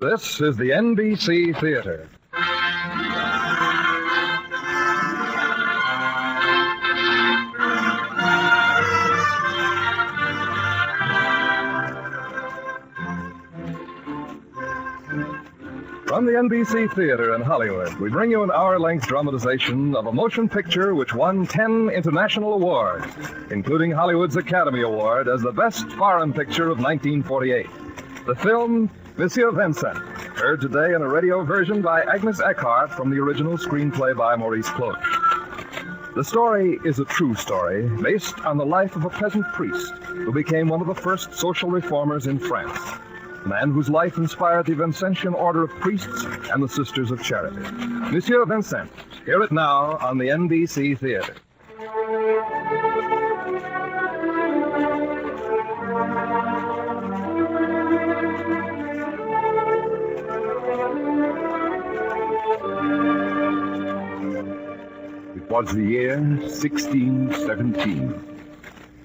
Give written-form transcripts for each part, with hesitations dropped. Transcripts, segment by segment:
This is the NBC Theater. From the NBC Theater in Hollywood, we bring you an hour-length dramatization of a motion picture which won 10 international awards, including Hollywood's Academy Award as the best foreign picture of 1948. The film, Monsieur, Vincent, heard today in a radio version by Agnes Eckhart from the original screenplay by Maurice Cloch. The story is a true story based on the life of a peasant priest who became one of the first social reformers in France. A man whose life inspired the Vincentian Order of Priests and the Sisters of Charity. Monsieur Vincent, hear it now on the NBC Theater. It was the year 1617.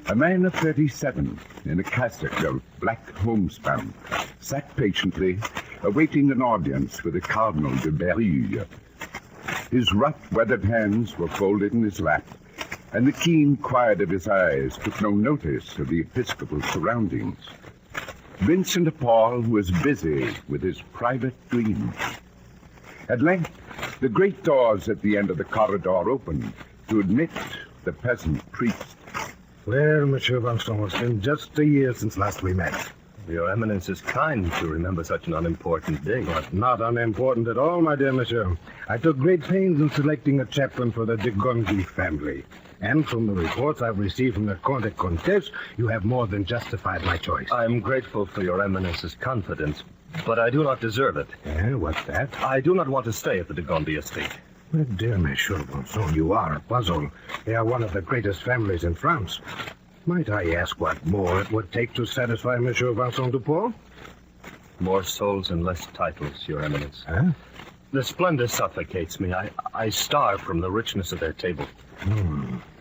A man of 37, in a cassock of black homespun, sat patiently awaiting an audience with the Cardinal de Berry. His rough, weathered hands were folded in his lap, and the keen quiet of his eyes took no notice of the episcopal surroundings. Vincent de Paul was busy with his private dream. At length, the great doors at the end of the corridor opened to admit the peasant priest. Well, Monsieur Vincent, it's been just a year since last we met. Your Eminence is kind to remember such an unimportant day. But not unimportant at all, my dear Monsieur. I took great pains in selecting a chaplain for the de Gondi family. And from the reports I've received from the Comte and Comtesse, you have more than justified my choice. I'm grateful for your Eminence's confidence, but I do not deserve it. What's that? I do not want to stay at the de Gondi estate. Well, dear Monsieur Vincent, you are a puzzle. They are one of the greatest families in France. Might I ask what more it would take to satisfy Monsieur Vincent de Paul? More souls and less titles, Your Eminence. The splendor suffocates me. I starve from the richness of their table.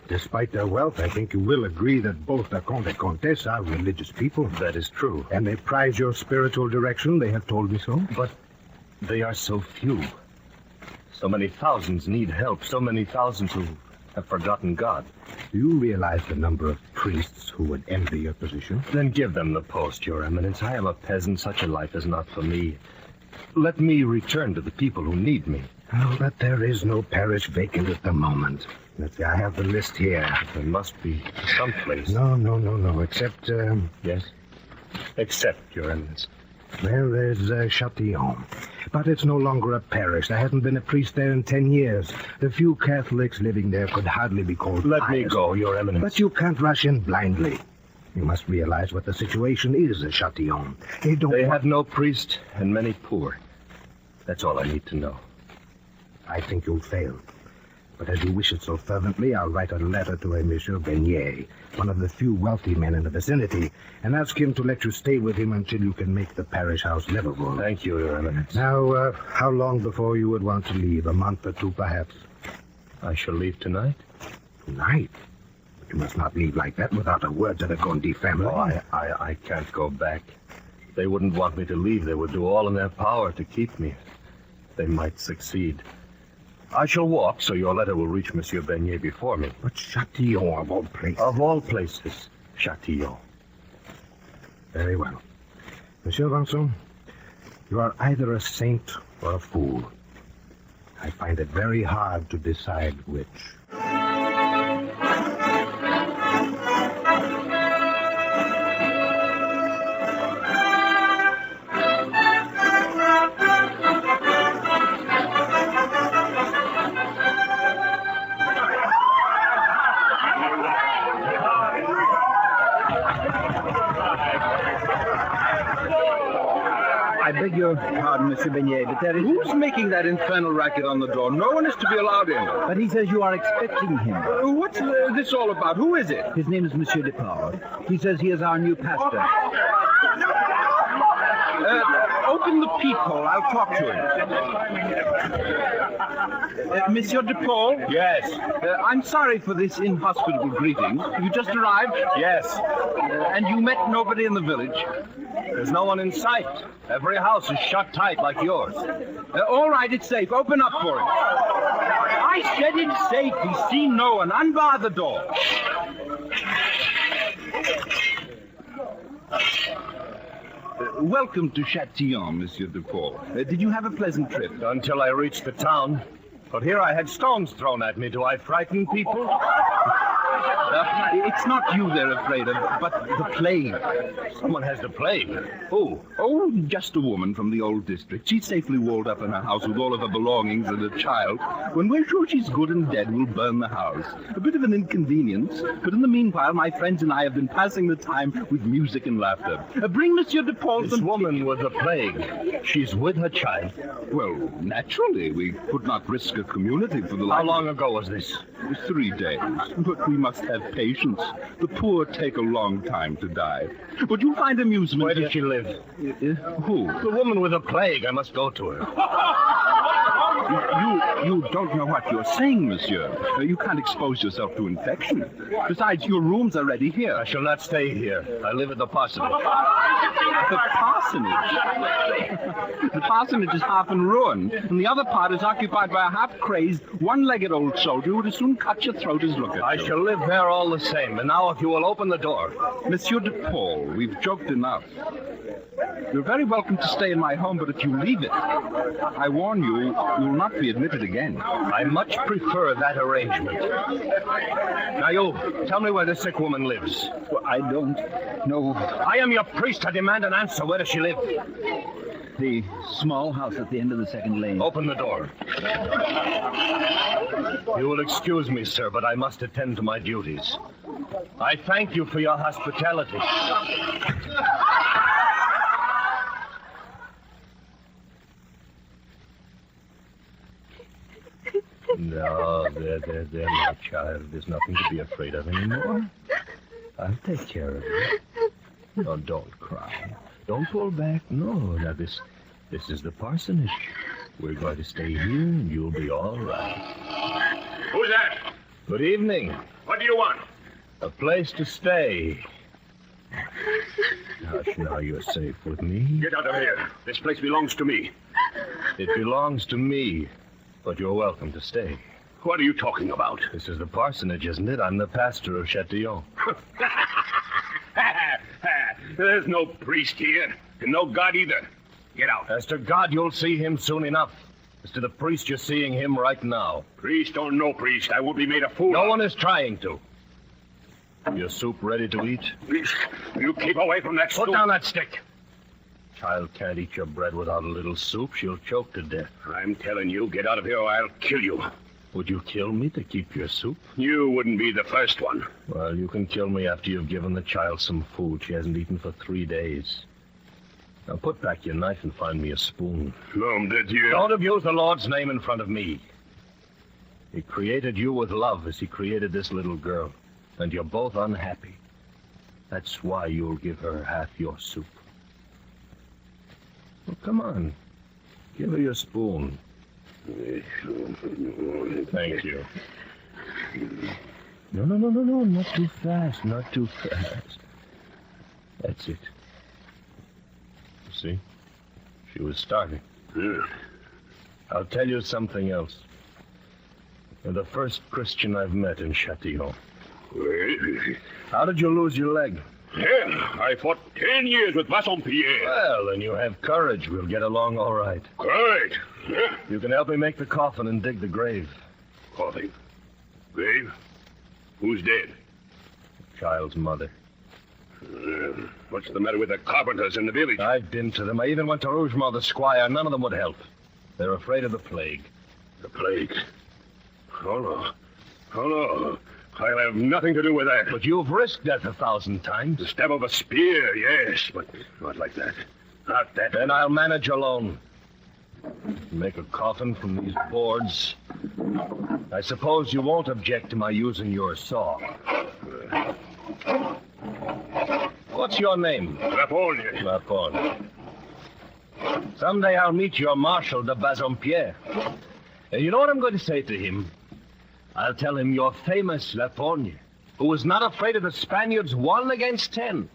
Despite their wealth, I think you will agree that both the Comte and Comtesse are religious people. That is true. And they prize your spiritual direction. They have told me so. But they are so few. So many thousands need help. So many thousands who have forgotten God. Do you realize the number of priests who would envy your position? Then give them the post, Your Eminence. I am a peasant. Such a life is not for me. Let me return to the people who need me. Oh, but there is no parish vacant at the moment. Let's see, I have the list here. There must be someplace. No, except, Yes? Except, Your Eminence. Well, there's Châtillon. But it's no longer a parish. There hasn't been a priest there in 10 years. The few Catholics living there could hardly be called Let pious. me go, Your Eminence. But you can't rush in blindly. You must realize what the situation is at Châtillon. They have no priest and many poor. That's all I need to know. I think you'll fail. But as you wish it so fervently, I'll write a letter to a Monsieur Beignet, one of the few wealthy men in the vicinity, and ask him to let you stay with him until you can make the parish house livable. Thank you, Your Eminence. Now, how long before you would want to leave? A month or two, perhaps? I shall leave tonight. Tonight? But you must not leave like that without a word to the Gondi family. Oh, I can't go back. They wouldn't want me to leave. They would do all in their power to keep me. They might succeed. I shall walk, so your letter will reach Monsieur Beignet before me. But Châtillon, of all places. Of all places, Châtillon. Very well. Monsieur Vincent, you are either a saint or a fool. I find it very hard to decide which. I beg your pardon, Monsieur Beignet, but there is... Who's making that infernal racket on the door? No one is to be allowed in. But he says you are expecting him. What's this all about? Who is it? His name is Monsieur de Paul. He says he is our new pastor. Open the peephole. I'll talk to him. Monsieur de Paul? Yes. I'm sorry for this inhospitable greeting. You just arrived? Yes. And you met nobody in the village? There's no one in sight. Every house is shut tight like yours. All right, it's safe. Open up for him. I said it's safe. He's seen no one. Unbar the door. Welcome to Châtillon, Monsieur de Paul. Did you have a pleasant trip? Until I reached the town. But here I had stones thrown at me. Do I frighten people? It's not you they're afraid of, but the plague. Someone has the plague. Who? Oh, just a woman from the old district. She's safely walled up in her house with all of her belongings and a child. When we're sure she's good and dead, we'll burn the house. A bit of an inconvenience, but in the meanwhile, my friends and I have been passing the time with music and laughter. Bring Monsieur de Paul This woman with the plague. She's with her child. Well, naturally, we could not risk a community for the life. How long ago was this? 3 days. But we must have patience. The poor take a long time to die. But you'll find amusement. Where here. does she live? Who? The woman with the plague. I must go to her. You don't know what you're saying, monsieur. You can't expose yourself to infection. Besides, your rooms are already here. I shall not stay here. I live at the parsonage. The parsonage? The parsonage is half in ruin, and the other part is occupied by a half-crazed, one-legged old soldier who would as soon cut your throat as look at I you. shall live there all the same. And now if you will open the door. Monsieur de Paul, we've joked enough. You're very welcome to stay in my home, but if you leave it, I warn you, you'll not be admitted again. I much prefer that arrangement. Now you, tell me where the sick woman lives. Well, I don't know. I am your priest. I demand an answer. Where does she live? The small house at the end of the second lane. Open the door. You will excuse me, sir, but I must attend to my duties. I thank you for your hospitality. No, there, my child. There's nothing to be afraid of anymore. I'll take care of you. No, don't cry. Don't pull back. No, now this is the parsonage. We're going to stay here, and you'll be all right. Who's that? Good evening. What do you want? A place to stay. Hush, now you're safe with me. Get out of here. This place belongs to me. It belongs to me, but you're welcome to stay. What are you talking about? This is the parsonage, isn't it? I'm the pastor of Châtillon. There's no priest here, and no God either. Get out. As to God, you'll see him soon enough. As to the priest, you're seeing him right now. Priest or no priest, I won't be made a fool No of. one is trying to. Your soup ready to eat? Please, you keep away from that stool. Put down that stick. Child can't eat your bread without a little soup. She'll choke to death. I'm telling you, get out of here or I'll kill you. Would you kill me to keep your soup? You wouldn't be the first one. Well, you can kill me after you've given the child some food. She hasn't eaten for 3 days. Now put back your knife and find me a spoon. Nom de Dieu. Don't abuse the Lord's name in front of me. He created you with love as he created this little girl. And you're both unhappy. That's why you'll give her half your soup. Well, come on. Give her your spoon. Thank you. No, not too fast, not too fast. That's it. See? She was starving. I'll tell you something else. You're the first Christian I've met in Châtillon. How did you lose your leg? Yeah, I fought 10 years with Bassompierre. Well, then you have courage. We'll get along all right. Great. Yeah. You can help me make the coffin and dig the grave. Coffin. Grave? Who's dead? Child's mother. What's the matter with the carpenters in the village? I've been to them. I even went to Rougemont, the squire. None of them would help. They're afraid of the plague. The plague? Oh, no. I'll have nothing to do with that. But you've risked death 1,000 times. The stab of a spear, yes, but not like that. Not that. Then I'll manage alone. Make a coffin from these boards. I suppose you won't object to my using your saw. What's your name? Napoleon. Napoleon. Someday I'll meet your Marshal de Bassompierre. And you know what I'm going to say to him? I'll tell him you're famous Lapogne, who was not afraid of the Spaniards 1 against 10.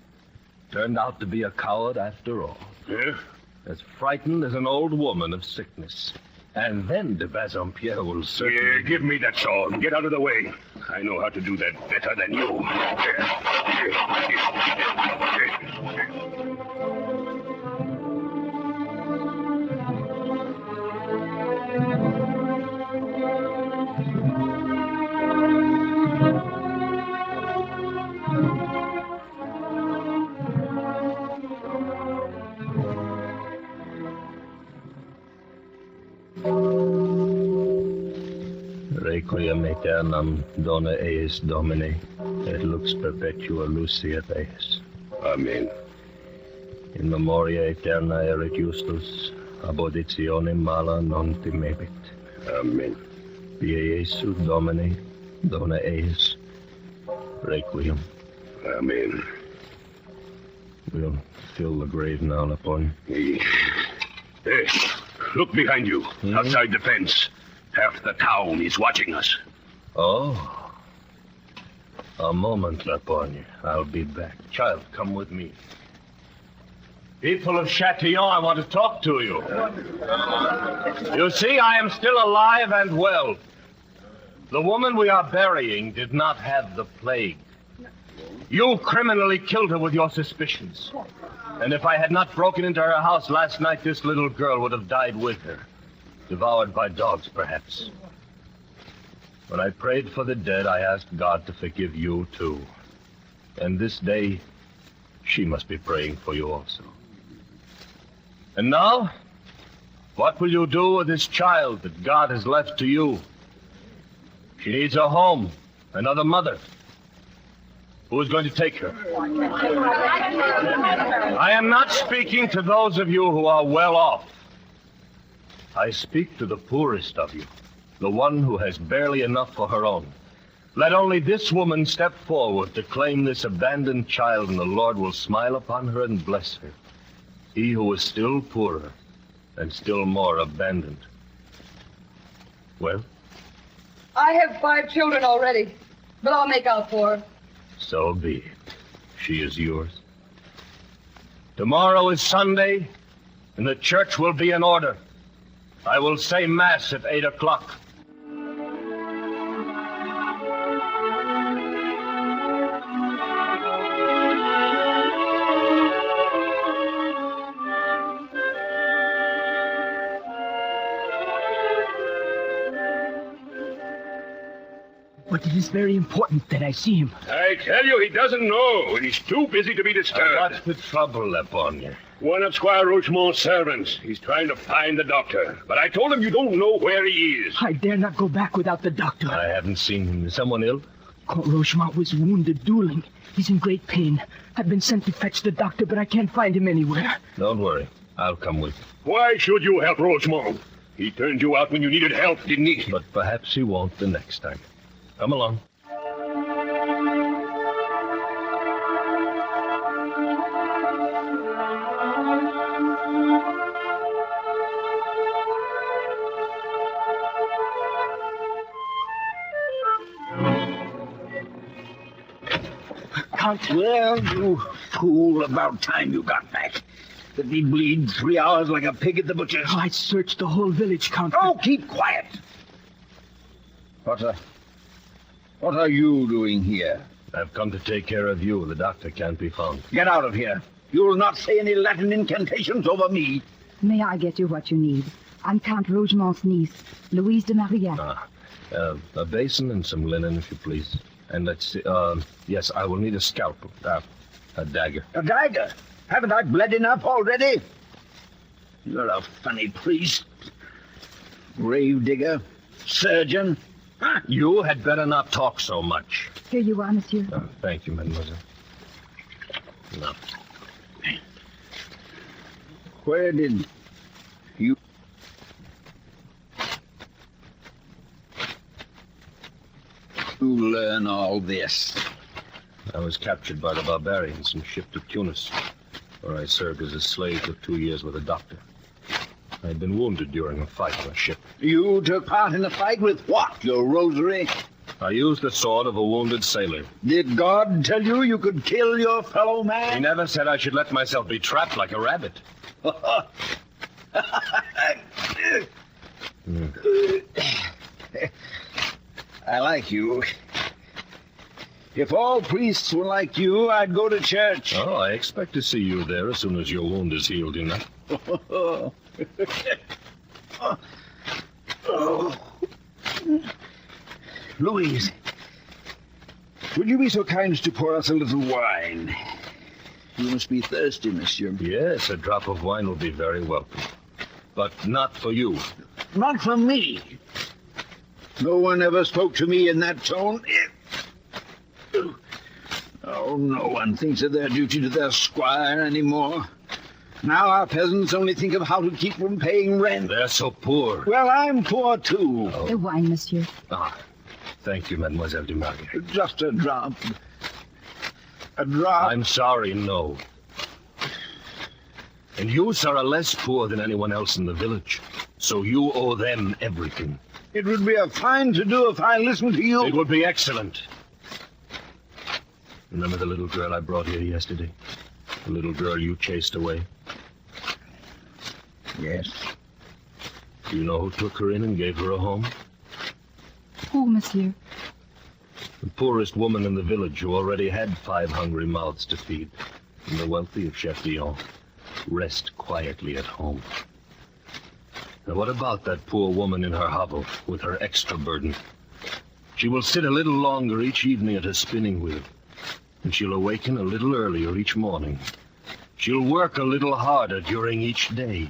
Turned out to be a coward after all. Yeah? As frightened as an old woman of sickness. And then de Bassompierre will certainly... Yeah, give me that sword. Get out of the way. I know how to do that better than you. Requiem aeternam dona eis Domine, et lux perpetua luceat eis. Amen. In memoria aeterna erit justus, ab auditionem mala non timebit. Amen. Via Jesu Domine, dona eis. Requiem. Amen. We'll fill the grave now, Lapogne. Hey, look behind you, outside the fence. Half the town is watching us. Oh. A moment, Lapogne. I'll be back. Child, come with me. People of Chatillon, I want to talk to you. You see, I am still alive and well. The woman we are burying did not have the plague. You criminally killed her with your suspicions. And if I had not broken into her house last night, this little girl would have died with her. Devoured by dogs, perhaps. When I prayed for the dead, I asked God to forgive you, too. And this day, she must be praying for you also. And now, what will you do with this child that God has left to you? She needs a home, another mother. Who is going to take her? I am not speaking to those of you who are well off. I speak to the poorest of you, the one who has barely enough for her own. Let only this woman step forward to claim this abandoned child, and the Lord will smile upon her and bless her. He who is still poorer and still more abandoned. Well? I have 5 children already, but I'll make out for her. So be it. She is yours. Tomorrow is Sunday, and the church will be in order. I will say Mass at 8 o'clock. But it is very important that I see him. I tell you, he doesn't know. He's too busy to be disturbed. What's the trouble, Lapogne? One of Squire Rochemont's servants. He's trying to find the doctor. But I told him you don't know where he is. I dare not go back without the doctor. I haven't seen him. Is someone ill? Count Rochemont was wounded dueling. He's in great pain. I've been sent to fetch the doctor, but I can't find him anywhere. Don't worry. I'll come with you. Why should you help Rochemont? He turned you out when you needed help, didn't he? But perhaps he won't the next time. Come along. Count. Well, you fool, about time you got back. Did he bleed 3 hours like a pig at the butcher's? I searched the whole village, Count. Oh, keep quiet. What are you doing here? I've come to take care of you. The doctor can't be found. Get out of here. You will not say any Latin incantations over me. May I get you what you need? I'm Count Rogemont's niece, Louise de Marillac. A basin and some linen, if you please. And let's see, yes, I will need a scalpel, a dagger. A dagger? Haven't I bled enough already? You're a funny priest. Grave digger, surgeon. Huh? You had better not talk so much. Here you are, monsieur. Thank you, mademoiselle. No. Where did you... learn all this? I was captured by the barbarians and shipped to Tunis, where I served as a slave for 2 years with a doctor. I'd been wounded during a fight on a ship. You took part in a fight with what? Your rosary? I used the sword of a wounded sailor. Did God tell you you could kill your fellow He man? never said I should let myself be trapped like a rabbit. I like you. If all priests were like you, I'd go to church. Oh, I expect to see you there as soon as your wound is healed enough. Louise, would you be so kind as to pour us a little wine? You must be thirsty, monsieur. Yes, a drop of wine will be very welcome. But not for you. Not for me. No one ever spoke to me in that tone. Oh, no one thinks of their duty to their squire anymore. Now our peasants only think of how to keep from paying rent. They're so poor. Well, I'm poor, too. The wine, monsieur. Ah, thank you, Mademoiselle du Maurier. Just a drop. A drop. I'm sorry, no. And you, sir, are less poor than anyone else in the village. So you owe them everything. It would be a fine to do if I listened to you. It would be excellent. Remember the little girl I brought here yesterday? The little girl you chased away? Yes. Do you know who took her in and gave her a home? Who, monsieur? The poorest woman in the village who already had 5 hungry mouths to feed. And the wealthy of Chefillon rest quietly at home. Now, what about that poor woman in her hovel with her extra burden? She will sit a little longer each evening at her spinning wheel, and she'll awaken a little earlier each morning. She'll work a little harder during each day.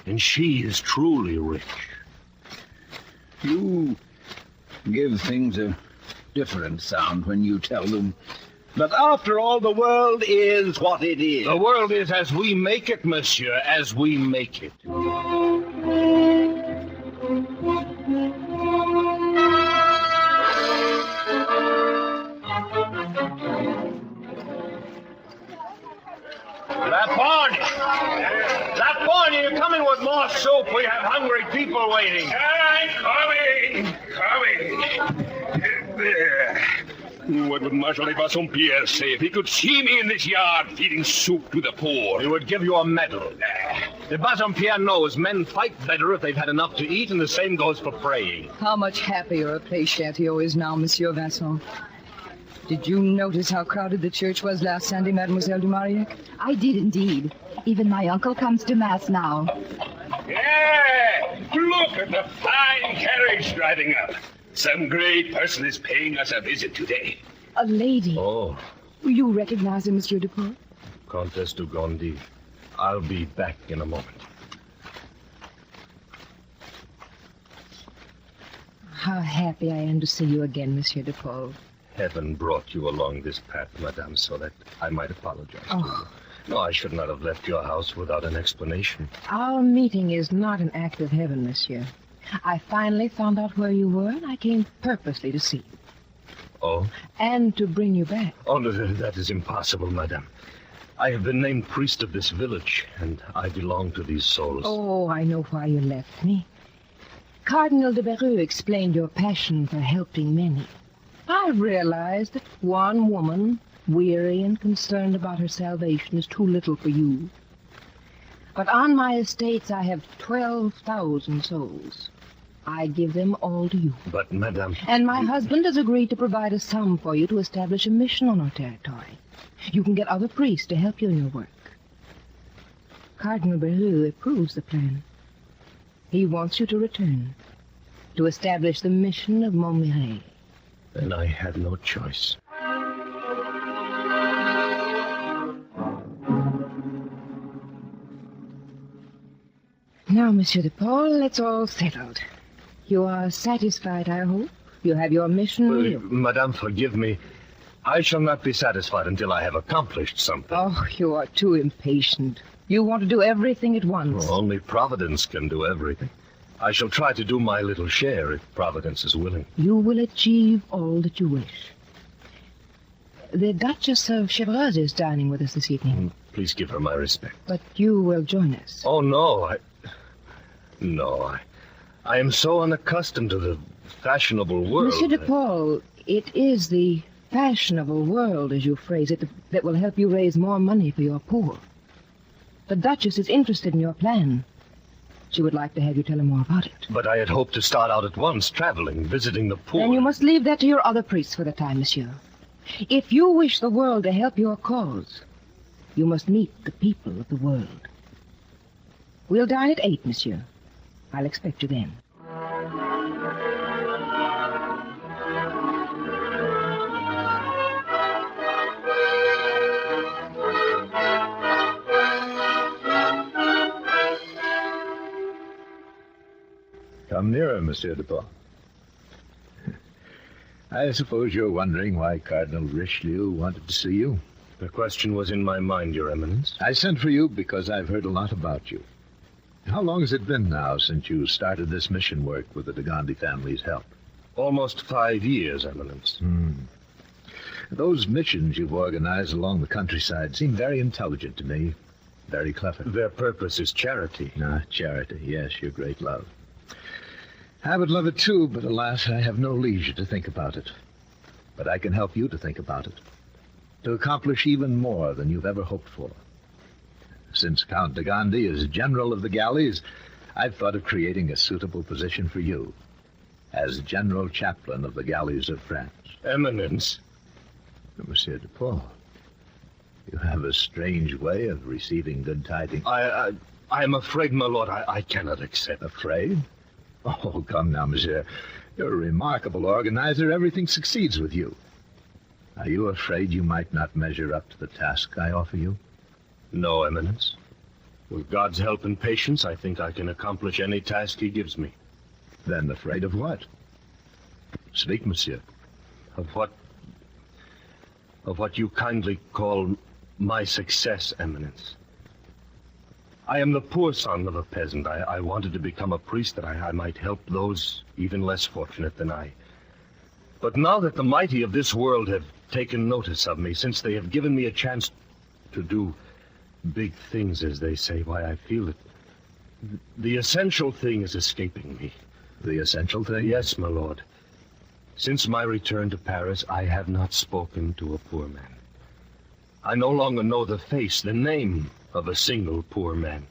And she is truly rich. You give things a different sound when you tell them. But after all, the world is what it is. The world is as we make it, monsieur, as we make it. Lapone, you're coming with more soup. We have hungry people waiting. I'm coming. What would Marshal de Bassompierre say if he could see me in this yard feeding soup to the poor? He would give you a medal. De Bassompierre knows men fight better if they've had enough to eat, and the same goes for praying. How much happier a place Châtillon is now, Monsieur Vincent. Did you notice how crowded the church was last Sunday, Mademoiselle du Maurier? I did indeed. Even my uncle comes to Mass now. Yeah! Look at the fine carriage driving up. Some great person is paying us a visit today. A lady. Oh, You recognize her, Monsieur de Paul? Comtesse de Gondy. I'll be back in a moment. How happy I am to see you again, Monsieur de Paul. Heaven brought you along this path, madame, so that I might apologize to you. No, I should not have left your house without an explanation. Our meeting is not an act of heaven, Monsieur. I finally found out where you were, and I came purposely to see you. Oh? And to bring you back. Oh, no, that is impossible, madame. I have been named priest of this village, and I belong to these souls. Oh, I know why you left me. Cardinal de Beru explained your passion for helping many. I realized that one woman, weary and concerned about her salvation, is too little for you. But on my estates I have 12,000 souls. I give them all to you. But, madame... And my husband has agreed to provide a sum for you to establish a mission on our territory. You can get other priests to help you in your work. Cardinal Beru approves the plan. He wants you to return, to establish the mission of Montmirail. Then I had no choice. Now, Monsieur de Paul, that's all settled. You are satisfied, I hope? You have your mission real. Madame, forgive me. I shall not be satisfied until I have accomplished something. Oh, you are too impatient. You want to do everything at once. Well, only Providence can do everything. I shall try to do my little share if Providence is willing. You will achieve all that you wish. The Duchess of Chevreuse is dining with us this evening. Please give her my respect. But you will join us. Oh, no. I am so unaccustomed to the fashionable world. Monsieur de Paul, it is the fashionable world, as you phrase it, that will help you raise more money for your poor. The Duchess is interested in your plan. She would like to have you tell her more about it. But I had hoped to start out at once, traveling, visiting the poor. Then you must leave that to your other priests for the time, monsieur. If you wish the world to help your cause, you must meet the people of the world. We'll dine at 8, monsieur. I'll expect you then. Come nearer, Monsieur de Paul. I suppose you're wondering why Cardinal Richelieu wanted to see you. The question was in my mind, Your Eminence. I sent for you because I've heard a lot about you. How long has it been now since you started this mission work with the de Gondi family's help? Almost 5 years, Eminence. Those missions you've organized along the countryside seem very intelligent to me. Very clever. Their purpose is charity. Charity, yes, your great love. I would love it too, but alas, I have no leisure to think about it. But I can help you to think about it. To accomplish even more than you've ever hoped for. Since Count de Gondi is General of the Galleys, I've thought of creating a suitable position for you as General Chaplain of the Galleys of France. Eminence. Monsieur de Paul, you have a strange way of receiving good tidings. I am afraid, my lord, I cannot accept. Afraid? Oh, come now, monsieur. You're a remarkable organizer. Everything succeeds with you. Are you afraid you might not measure up to the task I offer you? No, Eminence. With God's help and patience, I think I can accomplish any task he gives me. Then afraid of what? Speak, monsieur. Of what you kindly call my success, Eminence. I am the poor son of a peasant. I wanted to become a priest that I might help those even less fortunate than I. But now that the mighty of this world have taken notice of me, since they have given me a chance to do big things, as they say, why, I feel it. The essential thing is escaping me. The essential thing? Yes, my lord. Since my return to Paris, I have not spoken to a poor man. I no longer know the face, the name of a single poor man.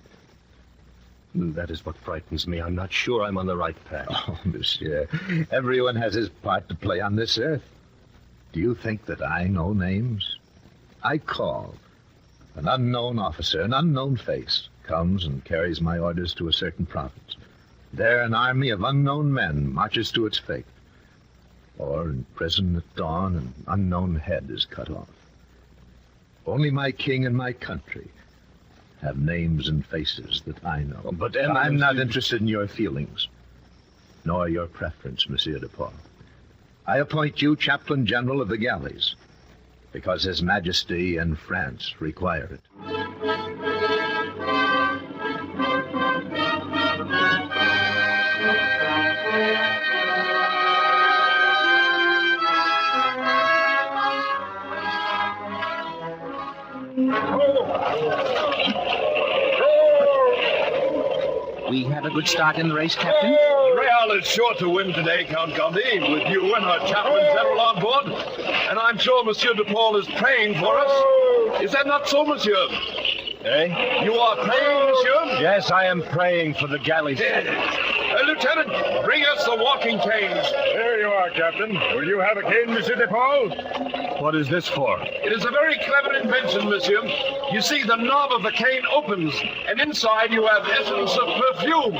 That is what frightens me. I'm not sure I'm on the right path. Oh, monsieur, everyone has his part to play on this earth. Do you think that I know names? I call. An unknown officer, an unknown face, comes and carries my orders to a certain province. There an army of unknown men marches to its fate. Or in prison at dawn, an unknown head is cut off. Only my king and my country have names and faces that I know. But I'm not interested in your feelings, nor your preference, Monsieur de Paul. I appoint you Chaplain General of the Galleys, because His Majesty and France require it. We have a good start in the race, Captain? Real is sure to win today, Count Gondi, with you and our chaplain general on board. And I'm sure Monsieur de Paul is praying for us. Is that not so, Monsieur? Eh? You are praying, Monsieur? Yes, I am praying for the galleys. Lieutenant, bring us the walking canes. There you are, Captain. Will you have a cane, Monsieur de Paul? What is this for? It is a very clever invention, Monsieur. You see, the knob of the cane opens, and inside you have essence of perfume.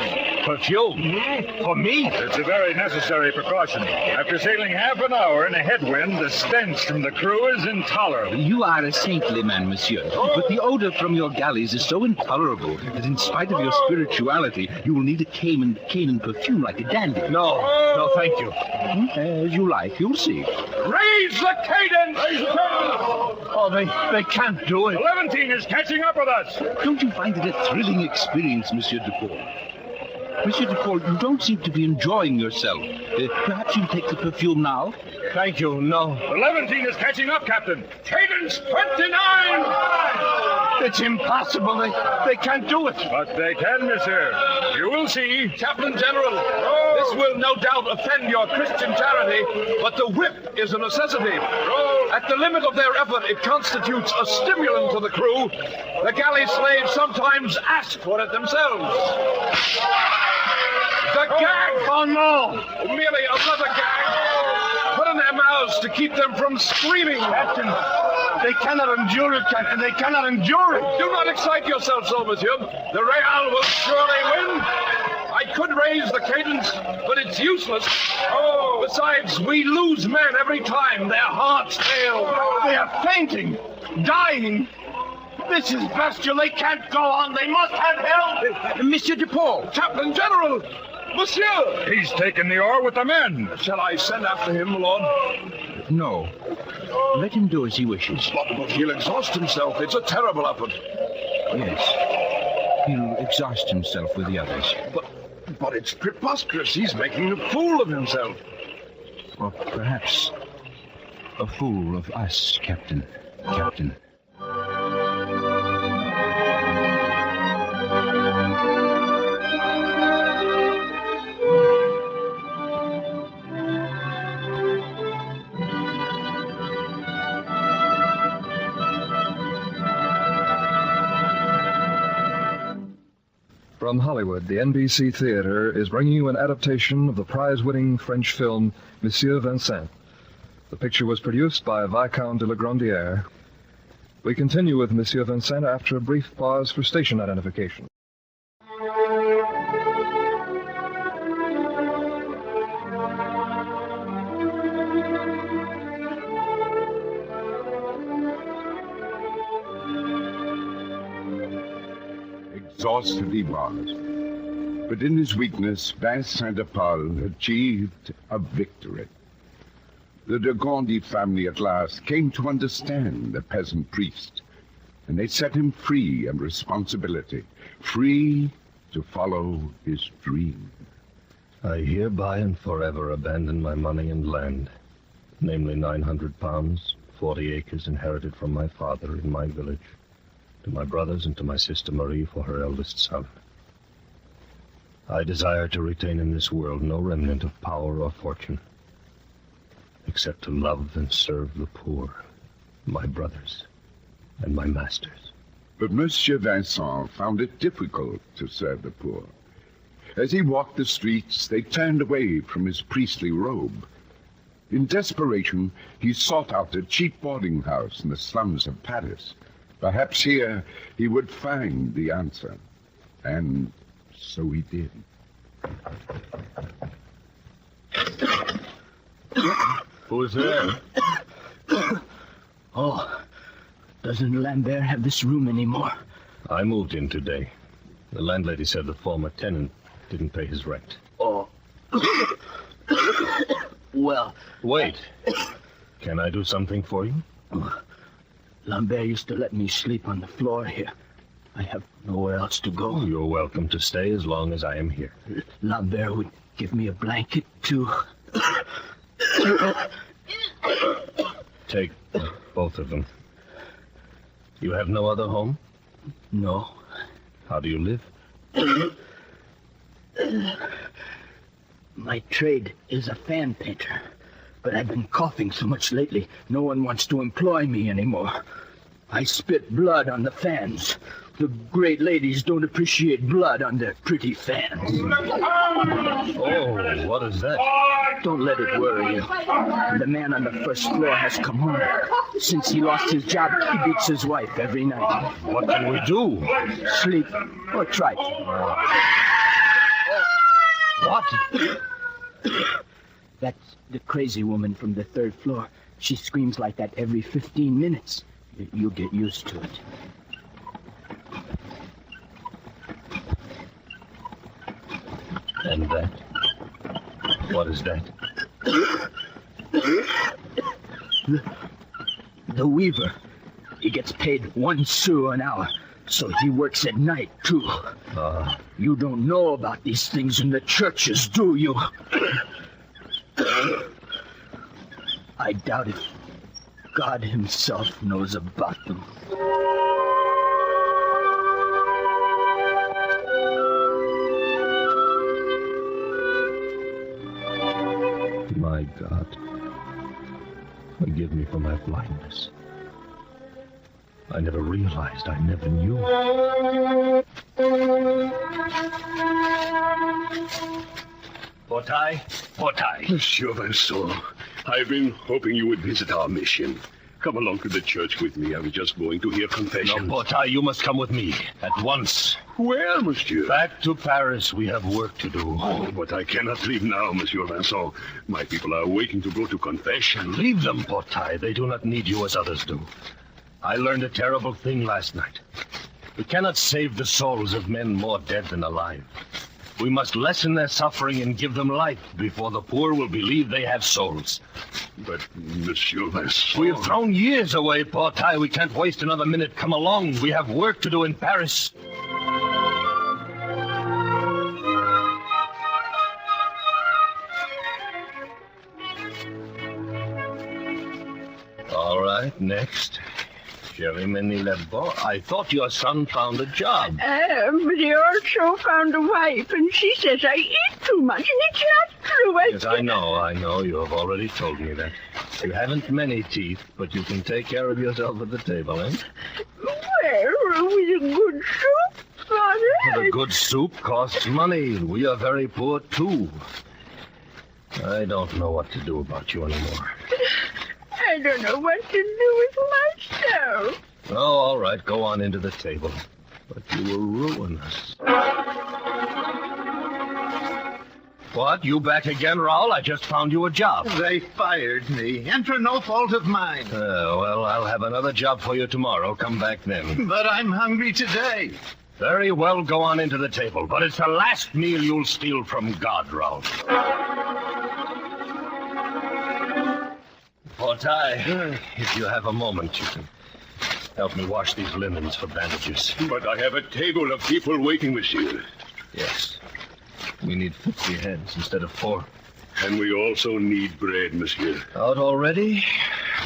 Perfume? Mm-hmm. For me? It's a very necessary precaution. After sailing half an hour in a headwind, the stench from the crew is intolerable. You are a saintly man, Monsieur. But the odor from your galleys is so intolerable that in spite of your spirituality, you will need a cane and perfume like a dandy. No, thank you. As you like, you'll see. Raise the cadence! Raise the cadence! Oh, they can't do it. The Levantine is catching up with us. Don't you find it a thrilling experience, Monsieur de Paul? Monsieur Dupont, you don't seem to be enjoying yourself. Perhaps you take the perfume now? Thank you, no. The Levantine is catching up, Captain. Cadence 29! It's impossible. They can't do it. But they can, monsieur. You will see. Chaplain General, this will no doubt offend your Christian charity, but the whip is a necessity. At the limit of their effort, it constitutes a stimulant to the crew. The galley slaves sometimes ask for it themselves. The gag! Oh, no! Merely another gag. Put in their mouths to keep them from screaming. Captain, they cannot endure it, Captain. They cannot endure it. Do not excite yourself so, monsieur. The Real will surely win. I could raise the cadence, but it's useless. Besides, we lose men every time. Their hearts fail. They are fainting, dying. This is bestial. They can't go on. They must have help. Monsieur Dupont. Chaplain General! Monsieur! He's taken the oar with the men. Shall I send after him, Lord? No. Let him do as he wishes. But he'll exhaust himself. It's a terrible effort. Yes. He'll exhaust himself with the others. But it's preposterous. He's making a fool of himself. Or perhaps a fool of us, Captain. From Hollywood, the NBC Theater is bringing you an adaptation of the prize-winning French film Monsieur, Vincent. The picture was produced by Viscount de la Grandière. We continue with Monsieur Vincent after a brief pause for station identification. Exhausted he was, but in his weakness, Vincent de Paul achieved a victory. The de Gondi family at last came to understand the peasant priest, and they set him free of responsibility, free to follow his dream. I hereby and forever abandon my money and land, namely 900 pounds, 40 acres inherited from my father in my village, to my brothers and to my sister Marie for her eldest son. I desire to retain in this world no remnant of power or fortune, except to love and serve the poor, my brothers and my masters. But Monsieur Vincent found it difficult to serve the poor. As he walked the streets, they turned away from his priestly robe. In desperation, he sought out a cheap boarding house in the slums of Paris. Perhaps here he would find the answer. And so he did. Who's there? Oh, doesn't Lambert have this room anymore? I moved in today. The landlady said the former tenant didn't pay his rent. Oh. Well... Wait. Can I do something for you? Lambert used to let me sleep on the floor here. I have nowhere else to go. You're welcome to stay as long as I am here. Lambert would give me a blanket, too. Take both of them. You have no other home? No. How do you live? My trade is a fan painter. But I've been coughing so much lately, no one wants to employ me anymore. I spit blood on the fans. The great ladies don't appreciate blood on their pretty fans. Oh, what is that? Don't let it worry you. The man on the first floor has come home. Since he lost his job, he beats his wife every night. What can we do? Sleep or try to. What? That's the crazy woman from the third floor. She screams like that every 15 minutes. You'll get used to it. And that? What is that? The weaver. He gets paid 1 sou an hour, so he works at night, too. You don't know about these things in the churches, do you? I doubt if God himself knows about them. My God, forgive me for my blindness. I never realized, I never knew. Portai. Monsieur Vincent, I've been hoping you would visit our mission. Come along to the church with me. I was just going to hear confession. No, Portai, you must come with me at once. Where, monsieur? Back to Paris. We have work to do. Oh, but I cannot leave now, Monsieur Vincent. My people are waiting to go to confession. Leave them, Portai. They do not need you as others do. I learned a terrible thing last night. We cannot save the souls of men more dead than alive. We must lessen their suffering and give them life before the poor will believe they have souls. But, Monsieur Vincent... We have thrown years away, Portai. We can't waste another minute. Come along. We have work to do in Paris. All right, next. Jeremy Lebo, I thought your son found a job. But he also found a wife, and she says I eat too much, and it's not true. Yes, I know. You have already told me that. You haven't many teeth, but you can take care of yourself at the table, eh? Well, with a good soup, Father. The good soup costs money. We are very poor, too. I don't know what to do about you anymore. I don't know what to do with myself. Oh, all right. Go on into the table. But you will ruin us. What? You back again, Raoul? I just found you a job. They fired me, and for no fault of mine. Well, I'll have another job for you tomorrow. Come back then. But I'm hungry today. Very well, go on into the table. But it's the last meal you'll steal from God, Raoul. Portai, if you have a moment, you can help me wash these linens for bandages. But I have a table of people waiting, monsieur. Yes. We need 50 heads instead of 4. And we also need bread, monsieur. Out already?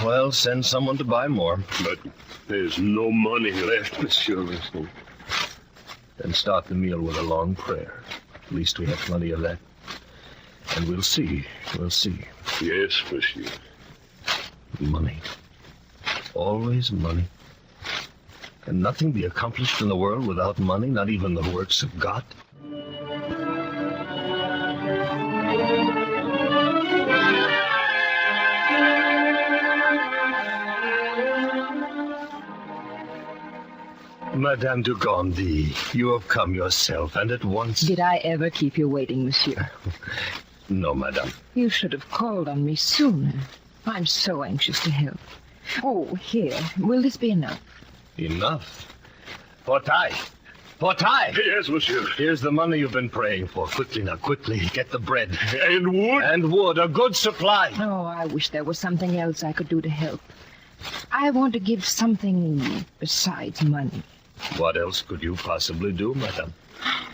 Well, send someone to buy more. But there's no money left, monsieur. Then start the meal with a long prayer. At least we have plenty of that. And we'll see. Yes, monsieur. Money. Always money. Can nothing be accomplished in the world without money, not even the works of God? Madame de Gondi, you have come yourself, and at once. Did I ever keep you waiting, monsieur? No, madame. You should have called on me sooner. I'm so anxious to help. Oh, here. Will this be enough? Enough? Portai! Yes, monsieur. Here's the money you've been praying for. Quickly now, quickly. Get the bread. And wood? And wood. A good supply. Oh, I wish there was something else I could do to help. I want to give something besides money. What else could you possibly do, madame?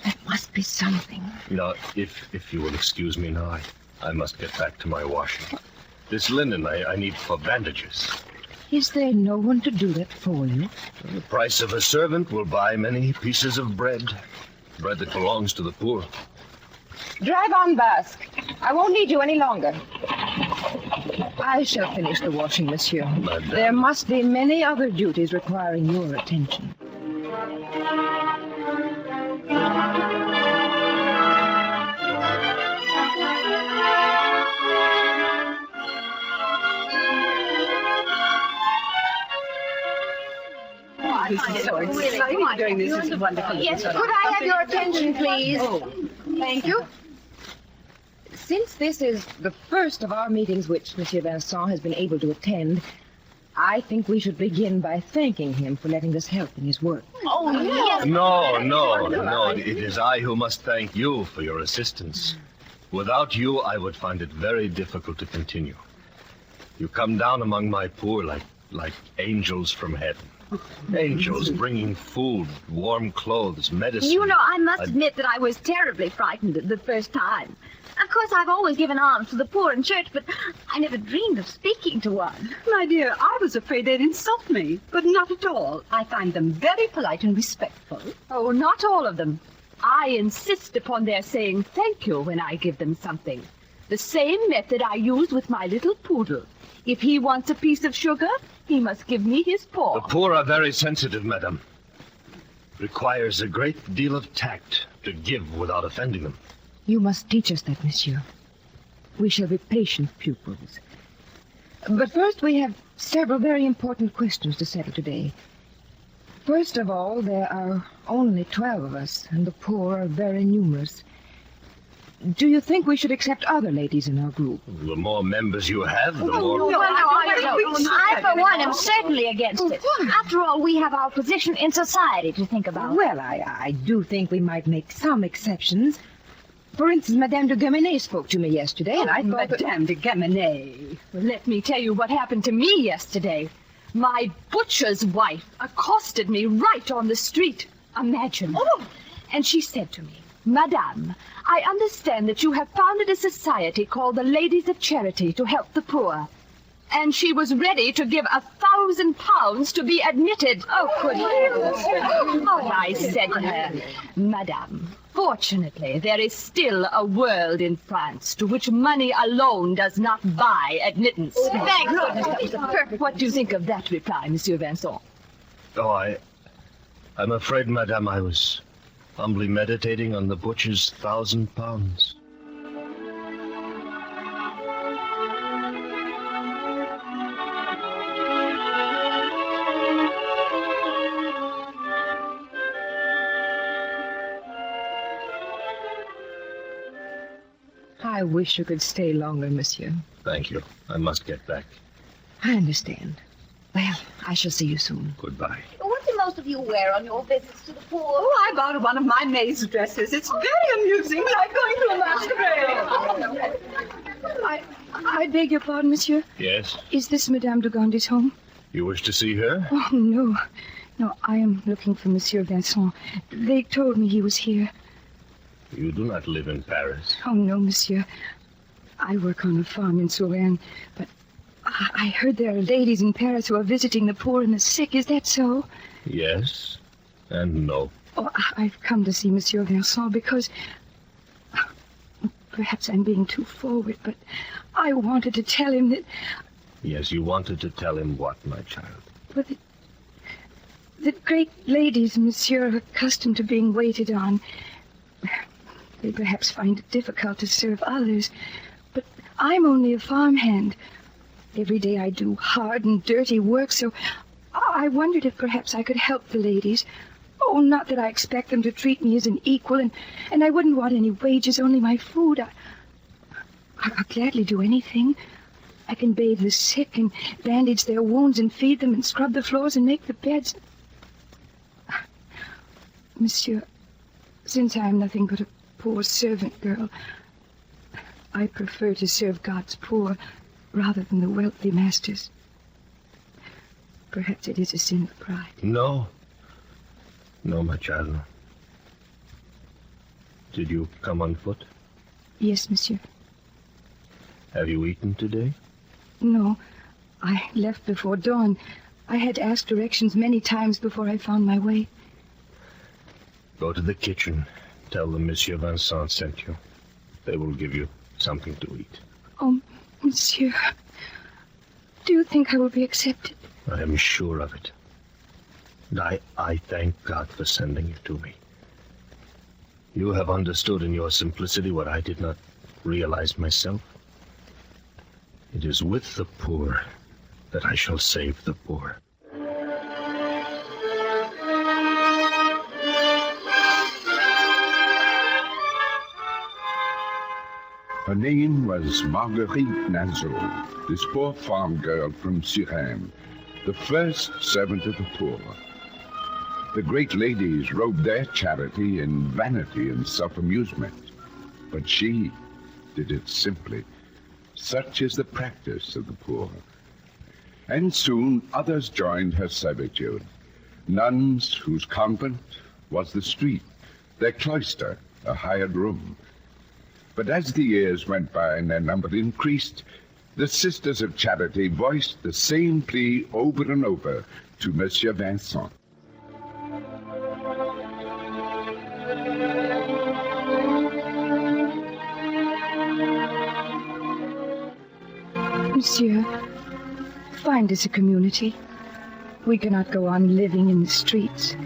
There must be something. Now, if you will excuse me now, I must get back to my washing. This linen I need for bandages. Is there no one to do that for you? The price of a servant will buy many pieces of bread. Bread that belongs to the poor. Drive on, Basque. I won't need you any longer. I shall finish the washing, monsieur. Madame. There must be many other duties requiring your attention. This is so exciting doing this. This is wonderful. Yes, could I have your attention, please? Oh, thank you. Since this is the first of our meetings which Monsieur Vincent has been able to attend, I think we should begin by thanking him for letting us help in his work. Oh, yes. No. It is I who must thank you for your assistance. Without you, I would find it very difficult to continue. You come down among my poor like angels from heaven. Angels bringing food, warm clothes, medicine. You know, I must admit that I was terribly frightened the first time. Of course, I've always given alms to the poor in church, but I never dreamed of speaking to one. My dear, I was afraid they'd insult me, but not at all. I find them very polite and respectful. Oh, not all of them. I insist upon their saying thank you when I give them something. The same method I use with my little poodle. If he wants a piece of sugar, he must give me his paw. The poor are very sensitive, madam. Requires a great deal of tact to give without offending them. You must teach us that, monsieur. We shall be patient pupils. But first we have several very important questions to settle today. First of all, there are only 12 of us, and the poor are very numerous. Do you think we should accept other ladies in our group? The more members you have, the more... No, I, for one, am certainly against it. After all, we have our position in society to think about. Well, I do think we might make some exceptions. For instance, Madame de Guémené spoke to me yesterday, and I thought Madame de Guémené. Well, let me tell you what happened to me yesterday. My butcher's wife accosted me right on the street. Imagine. Oh. And she said to me, Madame, I understand that you have founded a society called the Ladies of Charity to help the poor. And she was ready to give £1,000 to be admitted. Oh, good heavens. Oh, I said to her, Madame, fortunately, there is still a world in France to which money alone does not buy admittance. Thank goodness, that was a perfect... What do you think of that reply, Monsieur Vincent? Oh, I'm afraid, madame, I was humbly meditating on the butcher's £1,000. I wish you could stay longer, monsieur. Thank you. I must get back. I understand. Well, I shall see you soon. Goodbye. What do most of you wear on your visits to the poor? Oh, I borrowed one of my maid's dresses. It's very amusing, like going to a masquerade. I beg your pardon, monsieur. Yes? Is this Madame de Gondy's home? You wish to see her? Oh, no. No, I am looking for Monsieur Vincent. They told me he was here. You do not live in Paris. Oh, no, monsieur. I work on a farm in Suresnes, but I heard there are ladies in Paris who are visiting the poor and the sick. Is that so? Yes and no. Oh, I've come to see Monsieur Vincent because... Perhaps I'm being too forward, but I wanted to tell him that... Yes, you wanted to tell him what, my child? But that great ladies, monsieur, are accustomed to being waited on. They perhaps find it difficult to serve others, but I'm only a farmhand. Every day I do hard and dirty work, so I wondered if perhaps I could help the ladies. Oh, not that I expect them to treat me as an equal, and I wouldn't want any wages, only my food. I'll gladly do anything. I can bathe the sick and bandage their wounds and feed them and scrub the floors and make the beds. Monsieur, since I am nothing but a poor servant girl, I prefer to serve God's poor rather than the wealthy masters. Perhaps it is a sin of pride. No. No, my child. Did you come on foot? Yes, monsieur. Have you eaten today? No. I left before dawn. I had to ask directions many times before I found my way. Go to the kitchen. Tell them Monsieur Vincent sent you. They will give you something to eat. Oh, monsieur. Do you think I will be accepted? I am sure of it. And I thank God for sending you to me. You have understood in your simplicity what I did not realize myself. It is with the poor that I shall save the poor. Her name was Marguerite Nazeau, this poor farm girl from Suresnes, the first servant of the poor. The great ladies robed their charity in vanity and self-amusement, but she did it simply. Such is the practice of the poor. And soon others joined her servitude. Nuns whose convent was the street, their cloister a hired room. But as the years went by and their number increased, the Sisters of Charity voiced the same plea over and over to Monsieur Vincent. Monsieur, find us a community. We cannot go on living in the streets.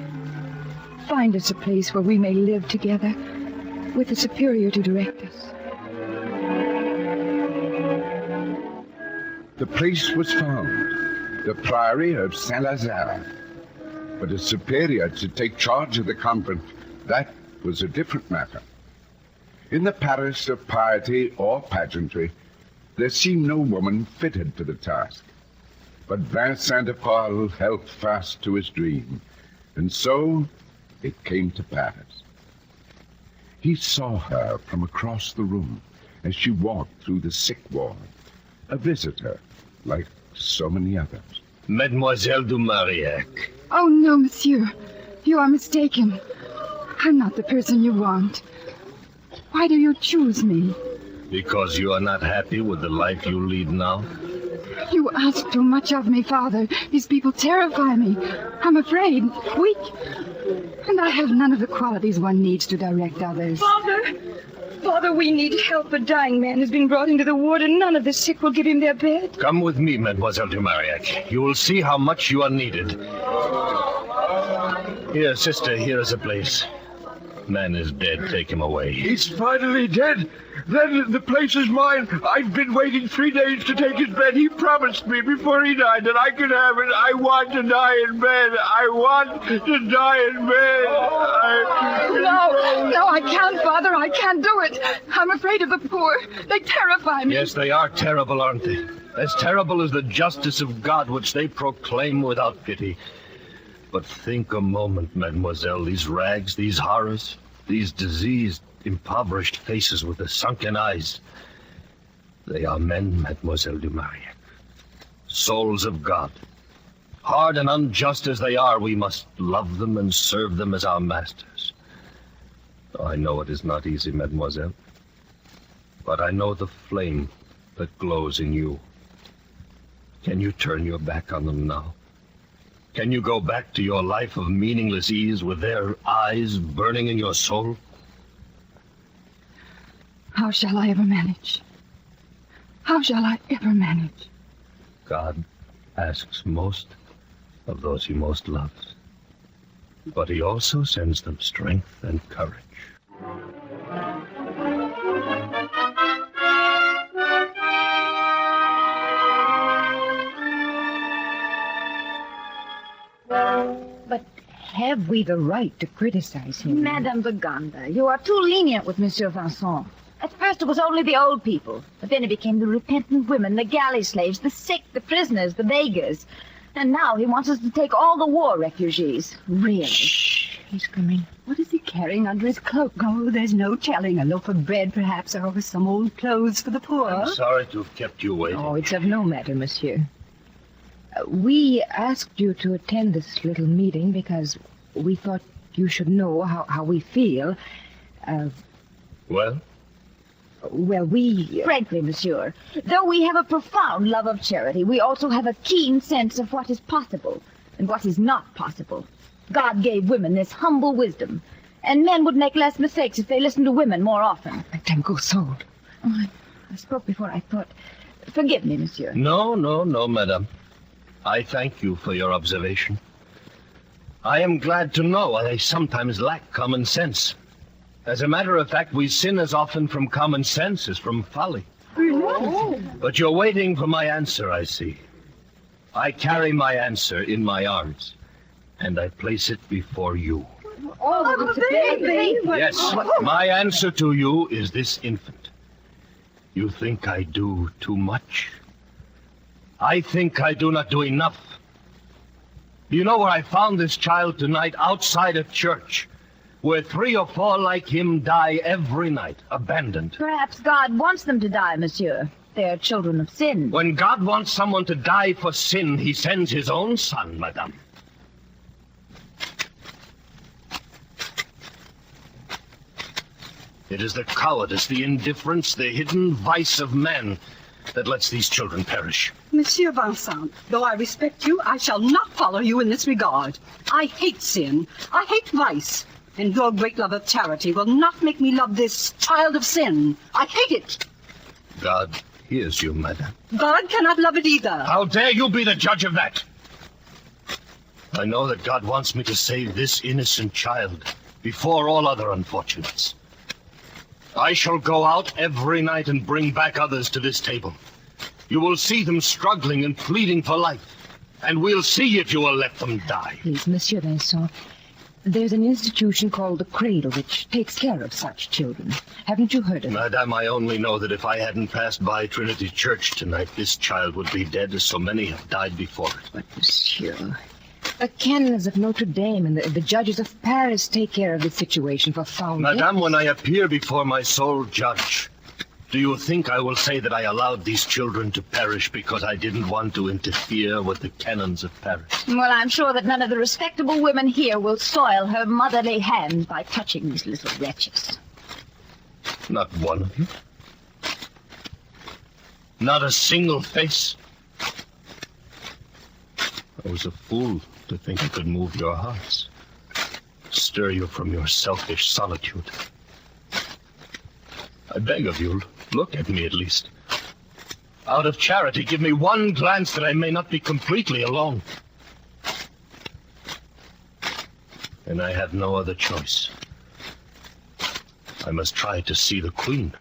Find us a place where we may live together with a superior to direct us. The place was found, the Priory of Saint-Lazare. But a superior to take charge of the convent, that was a different matter. In the Paris of piety or pageantry, there seemed no woman fitted for the task. But Vincent de Paul held fast to his dream, and so it came to pass. He saw her from across the room as she walked through the sick ward, a visitor like so many others. Mademoiselle du Marillac. Oh, no, monsieur. You are mistaken. I'm not the person you want. Why do you choose me? Because you are not happy with the life you lead now? You ask too much of me, Father. These people terrify me. I'm afraid, weak. And I have none of the qualities one needs to direct others. Father, we need help. A dying man has been brought into the ward, and none of the sick will give him their bed. Come with me, Mademoiselle du Marillac. You will see how much you are needed. Here, sister, here is a place. Man is dead. Take him away. He's finally dead. Then the place is mine. I've been waiting 3 days to take his bed. He promised me before he died that I could have it. I want to die in bed. I want to die in bed. No, I can't, Father. I can't do it. I'm afraid of the poor. They terrify me. Yes, they are terrible, aren't they? As terrible as the justice of God, which they proclaim without pity. But think a moment, mademoiselle, these rags, these horrors, these diseased, impoverished faces with the sunken eyes. They are men, Mademoiselle du Marillac. Souls of God. Hard and unjust as they are, we must love them and serve them as our masters. I know it is not easy, mademoiselle, but I know the flame that glows in you. Can you turn your back on them now? Can you go back to your life of meaningless ease with their eyes burning in your soul? How shall I ever manage? How shall I ever manage? God asks most of those he most loves, but he also sends them strength and courage. But have we the right to criticize him? Madame Baganda, you are too lenient with Monsieur Vincent. At first it was only the old people, but then it became the repentant women, the galley slaves, the sick, the prisoners, the beggars. And now he wants us to take all the war refugees. Really? Shh, he's coming. What is he carrying under his cloak? Oh, there's no telling. A loaf of bread, perhaps, or some old clothes for the poor. I'm sorry to have kept you waiting. Oh, it's of no matter, monsieur. We asked you to attend this little meeting because we thought you should know how we feel. Well? Well, we... Frankly, monsieur, though we have a profound love of charity, we also have a keen sense of what is possible and what is not possible. God gave women this humble wisdom, and men would make less mistakes if they listened to women more often. Tango sold. Oh, I spoke before I thought. Forgive me, monsieur. No, madame. I thank you for your observation. I am glad to know I sometimes lack common sense. As a matter of fact, we sin as often from common sense as from folly. But you're waiting for my answer, I see. I carry my answer in my arms, and I place it before you. Oh, it's a baby. Yes, my answer to you is this infant. You think I do too much? I think I do not do enough. You know where I found this child tonight? Outside a church, where 3 or 4 like him die every night, abandoned. Perhaps God wants them to die, monsieur. They're children of sin. When God wants someone to die for sin, he sends his own son, madame. It is the cowardice, the indifference, the hidden vice of man that lets these children perish. Monsieur Vincent, though I respect you, I shall not follow you in this regard. I hate sin. I hate vice. And your great love of charity will not make me love this child of sin. I hate it. God hears you, madame. God cannot love it either. How dare you be the judge of that? I know that God wants me to save this innocent child before all other unfortunates. I shall go out every night and bring back others to this table. You will see them struggling and pleading for life, and we'll see if you will let them die. Please, Monsieur Vincent, there's an institution called the Cradle which takes care of such children. Haven't you heard of it? Madame, I only know that if I hadn't passed by Trinity Church tonight, this child would be dead as so many have died before it. But, Monsieur, the canons of Notre Dame and the judges of Paris take care of the situation for found Madame, deaths. when I appear before my sole judge, do you think I will say that I allowed these children to perish because I didn't want to interfere with the canons of Paris? Well, I'm sure that none of the respectable women here will soil her motherly hands by touching these little wretches. Not one of you? Not a single face? I was a fool to think I could move your hearts, stir you from your selfish solitude. I beg of you, look at me at least. Out of charity, give me one glance that I may not be completely alone. And I have no other choice. I must try to see the Queen.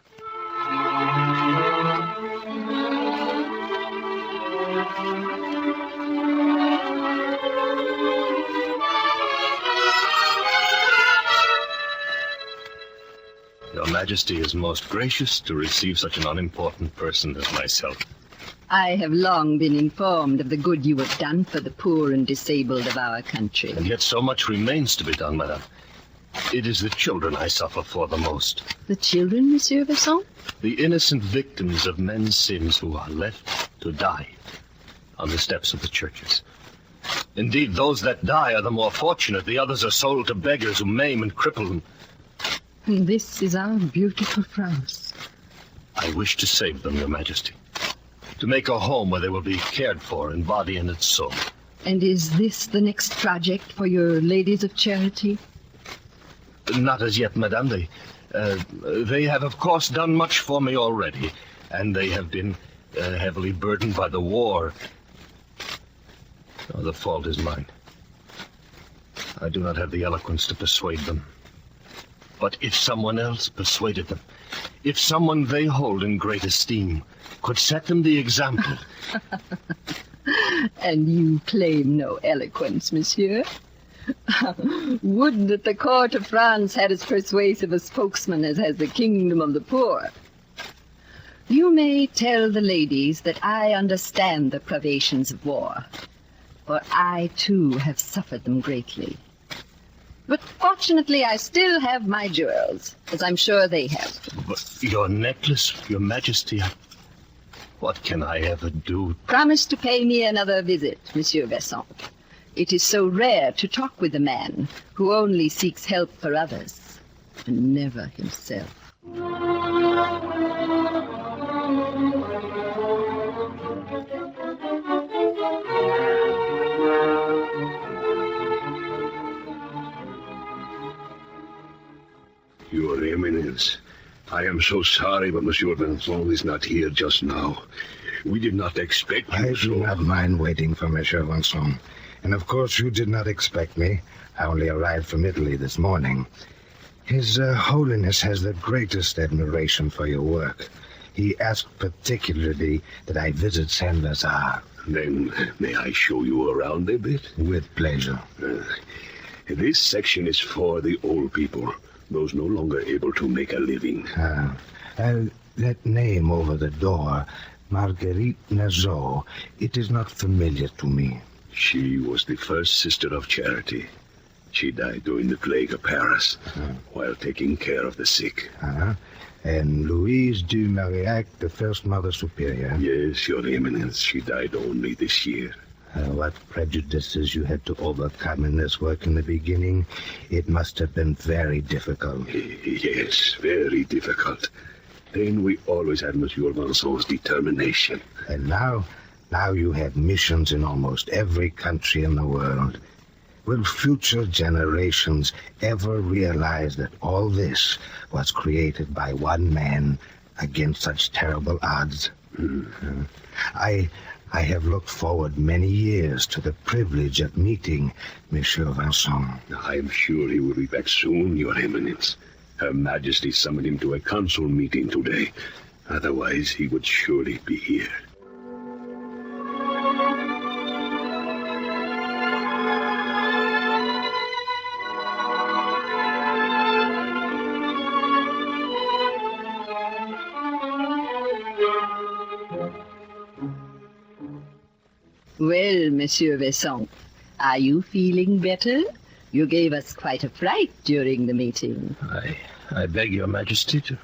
Your Majesty is most gracious to receive such an unimportant person as myself. I have long been informed of the good you have done for the poor and disabled of our country. And yet so much remains to be done, madame. It is the children I suffer for the most. The children, Monsieur Vincent? The innocent victims of men's sins who are left to die on the steps of the churches. Indeed, those that die are the more fortunate. The others are sold to beggars who maim and cripple them. This is our beautiful France. I wish to save them, Your Majesty. To make a home where they will be cared for in body and in soul. And is this the next project for your ladies of charity? Not as yet, madame. They have, of course, done much for me already, and they have been heavily burdened by the war. Oh, the fault is mine. I do not have the eloquence to persuade them. But if someone else persuaded them, if someone they hold in great esteem could set them the example. And you claim no eloquence, monsieur? Would that the court of France had as persuasive a spokesman as has the kingdom of the poor. You may tell the ladies that I understand the privations of war, for I, too, have suffered them greatly. But fortunately, I still have my jewels, as I'm sure they have. But your necklace, Your Majesty, what can I ever do? Promise to pay me another visit, Monsieur Vincent. It is so rare to talk with a man who only seeks help for others, and never himself. Your Eminence, I am so sorry, but Monsieur Vincent is not here just now. We did not expect you. I do not mind waiting for Monsieur Vincent. And of course you did not expect me. I only arrived from Italy this morning. His Holiness has the greatest admiration for your work. He asked particularly that I visit Saint-Lazare. Then may I show you around a bit? With pleasure. This section is for the old people, those no longer able to make a living. That name over the door, Marguerite Nazeau, it is not familiar to me. She was the first sister of charity. She died during the plague of Paris while taking care of the sick. And Louise de Marillac, the first Mother Superior. Yes, Your Eminence. She died only this year. What prejudices you had to overcome in this work in the beginning. It must have been very difficult. Yes, very difficult. Then we always had Monsieur Vincent's determination. And now you have missions in almost every country in the world. Will future generations ever realize that all this was created by one man against such terrible odds? I have looked forward many years to the privilege of meeting Monsieur Vincent. I am sure he will be back soon, Your Eminence. Her Majesty summoned him to a council meeting today. Otherwise, he would surely be here. Well, Monsieur Vincent, are you feeling better? You gave us quite a fright during the meeting. I beg your Majesty to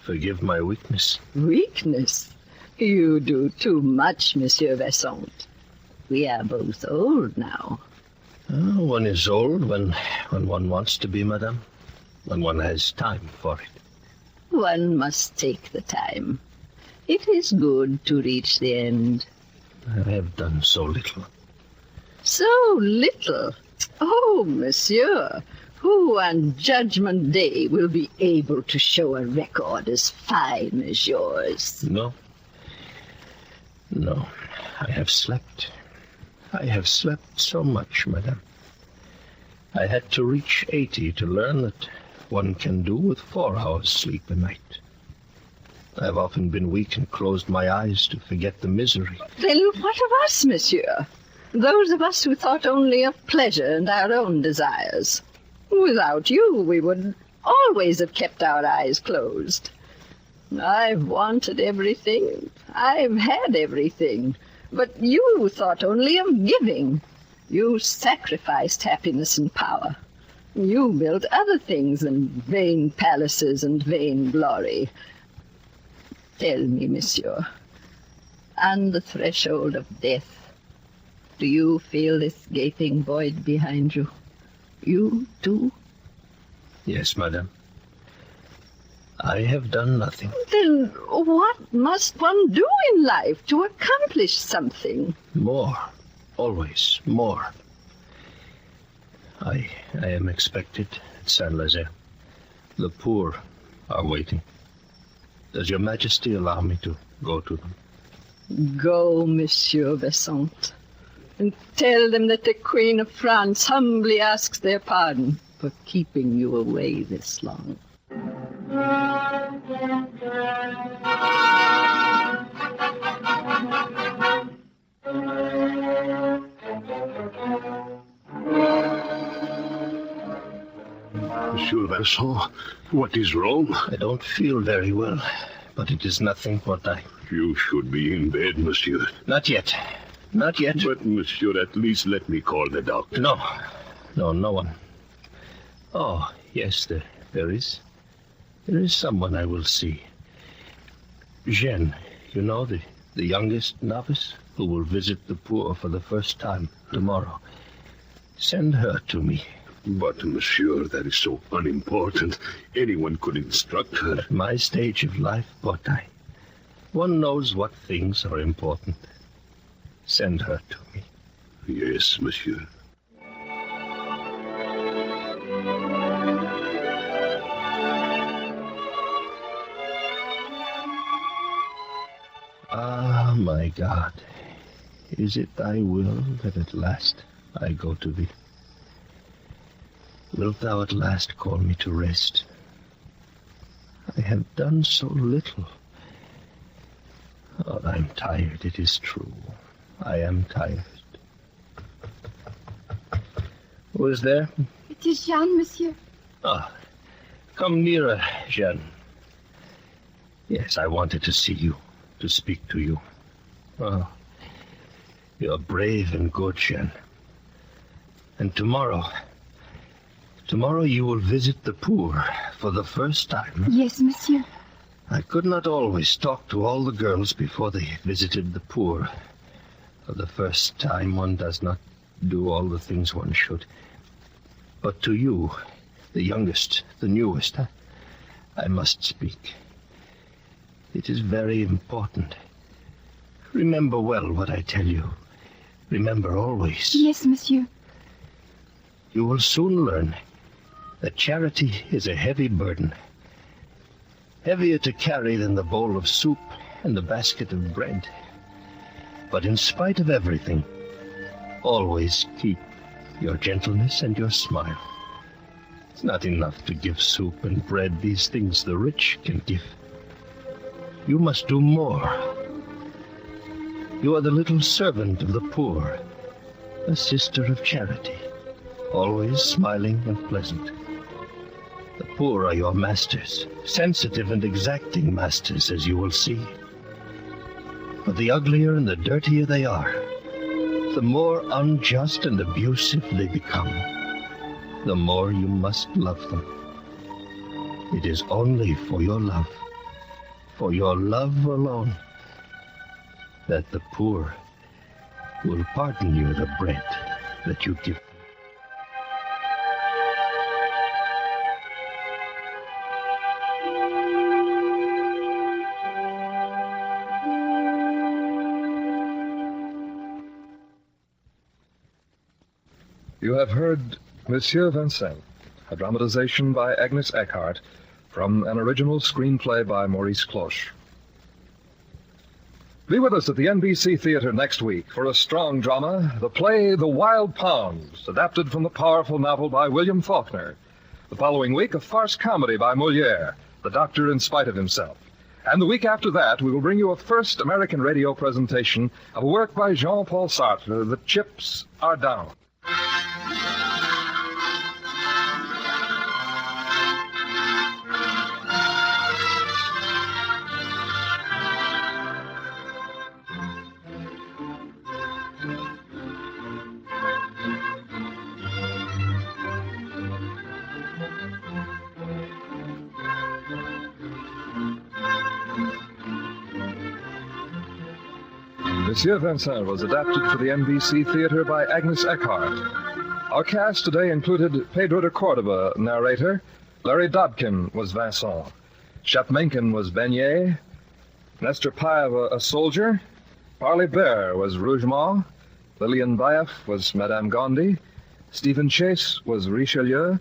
forgive my weakness. Weakness? You do too much, Monsieur Vincent. We are both old now. One is old when one wants to be, madame. When one has time for it. One must take the time. It is good to reach the end. I have done so little. So little? Oh, monsieur, who on Judgment Day will be able to show a record as fine as yours? No, I have slept. I have slept so much, madame. I had to reach 80 to learn that one can do with 4 hours sleep a night. I've often been weak and closed my eyes to forget the misery. Then what of us, monsieur? Those of us who thought only of pleasure and our own desires. Without you, we would always have kept our eyes closed. I've wanted everything. I've had everything. But you thought only of giving. You sacrificed happiness and power. You built other things than vain palaces and vain glory. Tell me, monsieur, on the threshold of death, do you feel this gaping void behind you? You, too? Yes, madame. I have done nothing. Then what must one do in life to accomplish something? More. Always more. I am expected at Saint-Lazare. The poor are waiting. Does your Majesty allow me to go to them? Go, Monsieur Vincent, and tell them that the Queen of France humbly asks their pardon for keeping you away this long. Monsieur Vincent, what is wrong? I don't feel very well, but it is nothing what I... You should be in bed, monsieur. Not yet. Not yet. But, monsieur, at least let me call the doctor. No, no one. Oh, yes, there is. There is someone I will see. Jeanne, you know, the youngest novice who will visit the poor for the first time tomorrow. Send her to me. But, monsieur, that is so unimportant. Anyone could instruct her. At my stage of life, Portai, one knows what things are important. Send her to me. Yes, monsieur. Ah, my God, is it thy will that at last I go to thee? Wilt thou at last call me to rest? I have done so little. Oh, I'm tired, it is true. I am tired. Who is there? It is Jeanne, monsieur. Ah, come nearer, Jeanne. Yes, I wanted to see you, to speak to you. Oh, you're brave and good, Jeanne. And tomorrow, Tomorrow you will visit the poor for the first time. Yes, monsieur. I could not always talk to all the girls before they visited the poor. For the first time, one does not do all the things one should. But to you, the youngest, the newest, I must speak. It is very important. Remember well what I tell you. Remember always. Yes, monsieur. You will soon learn that charity is a heavy burden. Heavier to carry than the bowl of soup and the basket of bread. But in spite of everything, always keep your gentleness and your smile. It's not enough to give soup and bread, these things the rich can give. You must do more. You are the little servant of the poor, a sister of charity, always smiling and pleasant. The poor are your masters, sensitive and exacting masters, as you will see. But the uglier and the dirtier they are, the more unjust and abusive they become, the more you must love them. It is only for your love alone, that the poor will pardon you the bread that you give. You have heard Monsieur Vincent, a dramatization by Agnes Eckhart from an original screenplay by Maurice Cloche. Be with us at the NBC Theater next week for a strong drama, the play The Wild Pounds, adapted from the powerful novel by William Faulkner. The following week, a farce comedy by Molière, The Doctor in Spite of Himself. And the week after that, we will bring you a first American radio presentation of a work by Jean-Paul Sartre, The Chips Are Down. Monsieur Vincent was adapted for the NBC Theater by Agnes Eckhart. Our cast today included Pedro de Cordova, narrator. Larry Dobkin was Vincent. Shep Mencken was Beignet. Nestor Paiva, a soldier. Parley Bear was Rougemont. Lillian Baeff was Madame Gondi. Stephen Chase was Richelieu.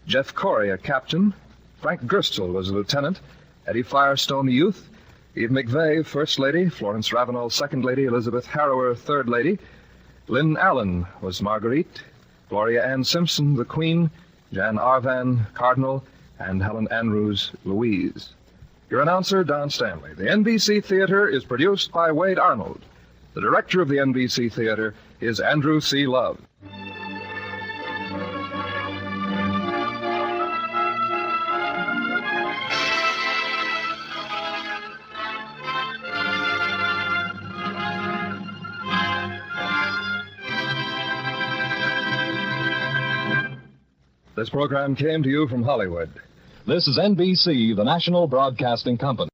Jeff Corey, a captain. Frank Gerstle was a lieutenant. Eddie Firestone, the youth. Eve McVeigh, First Lady, Florence Ravenel, Second Lady, Elizabeth Harrower, Third Lady. Lynn Allen was Marguerite. Gloria Ann Simpson, the Queen. Jan Arvan, Cardinal. And Helen Andrews, Louise. Your announcer, Don Stanley. The NBC Theater is produced by Wade Arnold. The director of the NBC Theater is Andrew C. Love. This program came to you from Hollywood. This is NBC, the national broadcasting company.